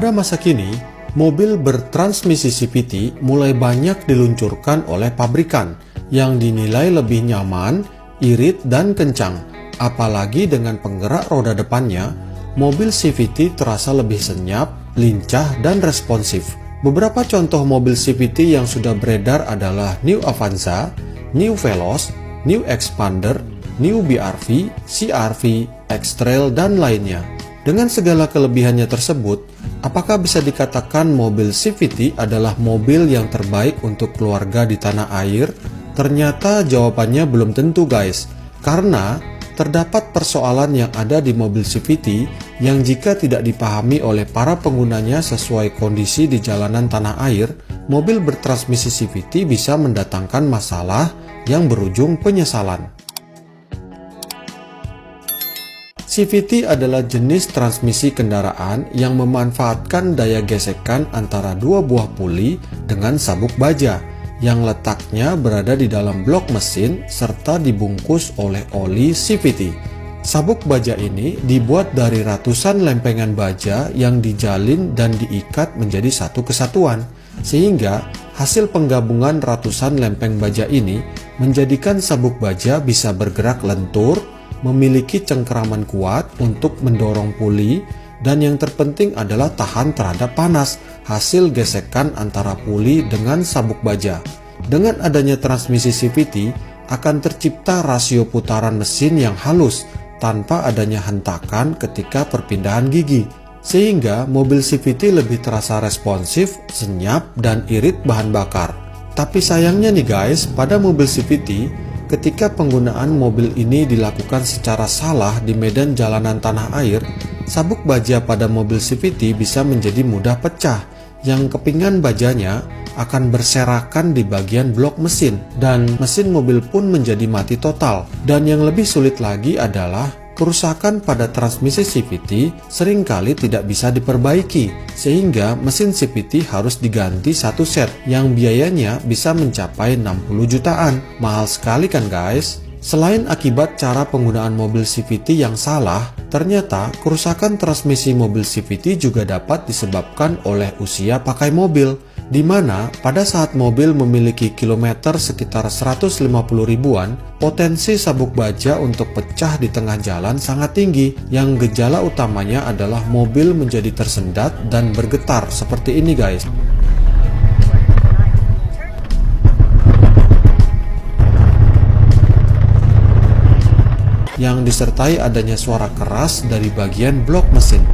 Pada masa kini, mobil bertransmisi CVT mulai banyak diluncurkan oleh pabrikan yang dinilai lebih nyaman, irit, dan kencang. Apalagi dengan penggerak roda depannya, mobil CVT terasa lebih senyap, lincah, dan responsif. Beberapa contoh mobil CVT yang sudah beredar adalah New Avanza, New Veloz, New Expander, New BRV, CR-V, X-Trail, dan lainnya. Dengan segala kelebihannya tersebut, apakah bisa dikatakan mobil CVT adalah mobil yang terbaik untuk keluarga di tanah air? Ternyata jawabannya belum tentu guys, karena terdapat persoalan yang ada di mobil CVT yang jika tidak dipahami oleh para penggunanya sesuai kondisi di jalanan tanah air, mobil bertransmisi CVT bisa mendatangkan masalah yang berujung penyesalan. CVT adalah jenis transmisi kendaraan yang memanfaatkan daya gesekan antara dua buah puli dengan sabuk baja yang letaknya berada di dalam blok mesin serta dibungkus oleh oli CVT. Sabuk baja ini dibuat dari ratusan lempengan baja yang dijalin dan diikat menjadi satu kesatuan, sehingga hasil penggabungan ratusan lempeng baja ini menjadikan sabuk baja bisa bergerak lentur, memiliki cengkeraman kuat untuk mendorong puli, dan yang terpenting adalah tahan terhadap panas hasil gesekan antara puli dengan sabuk baja. Dengan adanya transmisi CVT akan tercipta rasio putaran mesin yang halus tanpa adanya hentakan ketika perpindahan gigi, sehingga mobil CVT lebih terasa responsif, senyap, dan irit bahan bakar. Tapi sayangnya nih guys, pada mobil CVT, ketika penggunaan mobil ini dilakukan secara salah di medan jalanan tanah air, sabuk baja pada mobil CVT bisa menjadi mudah pecah, yang kepingan bajanya akan berserakan di bagian blok mesin, dan mesin mobil pun menjadi mati total. Dan yang lebih sulit lagi adalah kerusakan pada transmisi CVT seringkali tidak bisa diperbaiki, sehingga mesin CVT harus diganti satu set yang biayanya bisa mencapai 60 jutaan. Mahal sekali kan guys? Selain akibat cara penggunaan mobil CVT yang salah, ternyata kerusakan transmisi mobil CVT juga dapat disebabkan oleh usia pakai mobil, di mana pada saat mobil memiliki kilometer sekitar 150 ribuan, potensi sabuk baja untuk pecah di tengah jalan sangat tinggi, yang gejala utamanya adalah mobil menjadi tersendat dan bergetar seperti ini guys. Yang disertai adanya suara keras dari bagian blok mesin.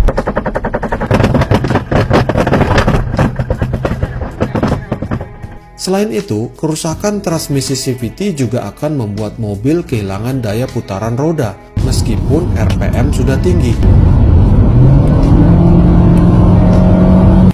Selain itu, kerusakan transmisi CVT juga akan membuat mobil kehilangan daya putaran roda meskipun RPM sudah tinggi,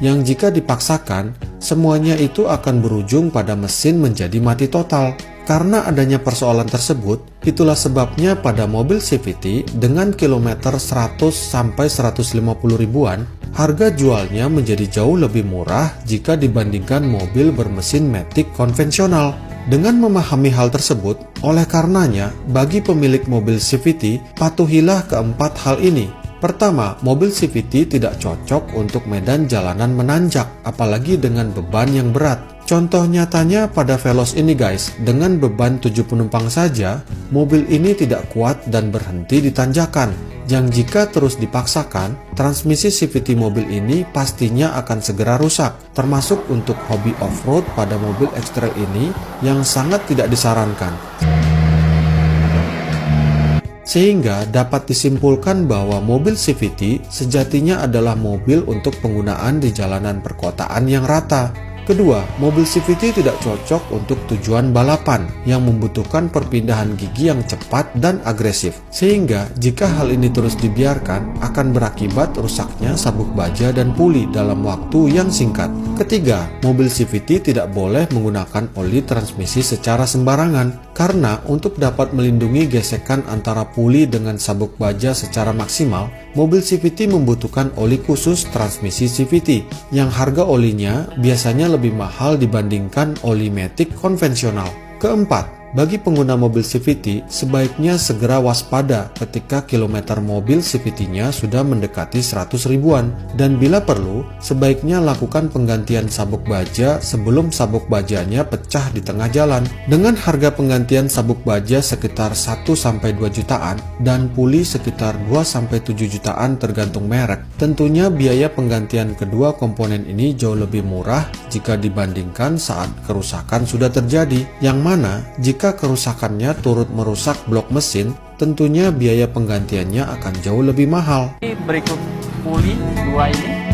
yang jika dipaksakan, semuanya itu akan berujung pada mesin menjadi mati total. Karena adanya persoalan tersebut, itulah sebabnya pada mobil CVT dengan kilometer 100-150 ribuan, harga jualnya menjadi jauh lebih murah jika dibandingkan mobil bermesin matic konvensional. Dengan memahami hal tersebut, oleh karenanya, bagi pemilik mobil CVT, patuhilah keempat hal ini. Pertama, mobil CVT tidak cocok untuk medan jalanan menanjak, apalagi dengan beban yang berat. Contoh nyatanya pada Veloz ini guys, dengan beban 7 penumpang saja, mobil ini tidak kuat dan berhenti di tanjakan, yang jika terus dipaksakan, transmisi CVT mobil ini pastinya akan segera rusak, termasuk untuk hobi off-road pada mobil X-Trail ini yang sangat tidak disarankan. Sehingga dapat disimpulkan bahwa mobil CVT sejatinya adalah mobil untuk penggunaan di jalanan perkotaan yang rata. Kedua, mobil CVT tidak cocok untuk tujuan balapan yang membutuhkan perpindahan gigi yang cepat dan agresif. Sehingga jika hal ini terus dibiarkan akan berakibat rusaknya sabuk baja dan puli dalam waktu yang singkat. Ketiga, mobil CVT tidak boleh menggunakan oli transmisi secara sembarangan karena untuk dapat melindungi gesekan antara puli dengan sabuk baja secara maksimal, mobil CVT membutuhkan oli khusus transmisi CVT yang harga olinya biasanya lebih mahal dibandingkan oli matic konvensional. Keempat, Bagi pengguna mobil CVT, sebaiknya segera waspada ketika kilometer mobil CVT-nya sudah mendekati 100 ribuan. Dan bila perlu, sebaiknya lakukan penggantian sabuk baja sebelum sabuk bajanya pecah di tengah jalan. Dengan harga penggantian sabuk baja sekitar 1-2 jutaan dan puli sekitar 2-7 jutaan tergantung merek, tentunya biaya penggantian kedua komponen ini jauh lebih murah jika dibandingkan saat kerusakan sudah terjadi, yang mana jika kerusakannya turut merusak blok mesin, tentunya biaya penggantiannya akan jauh lebih mahal. Berikut puli dua ini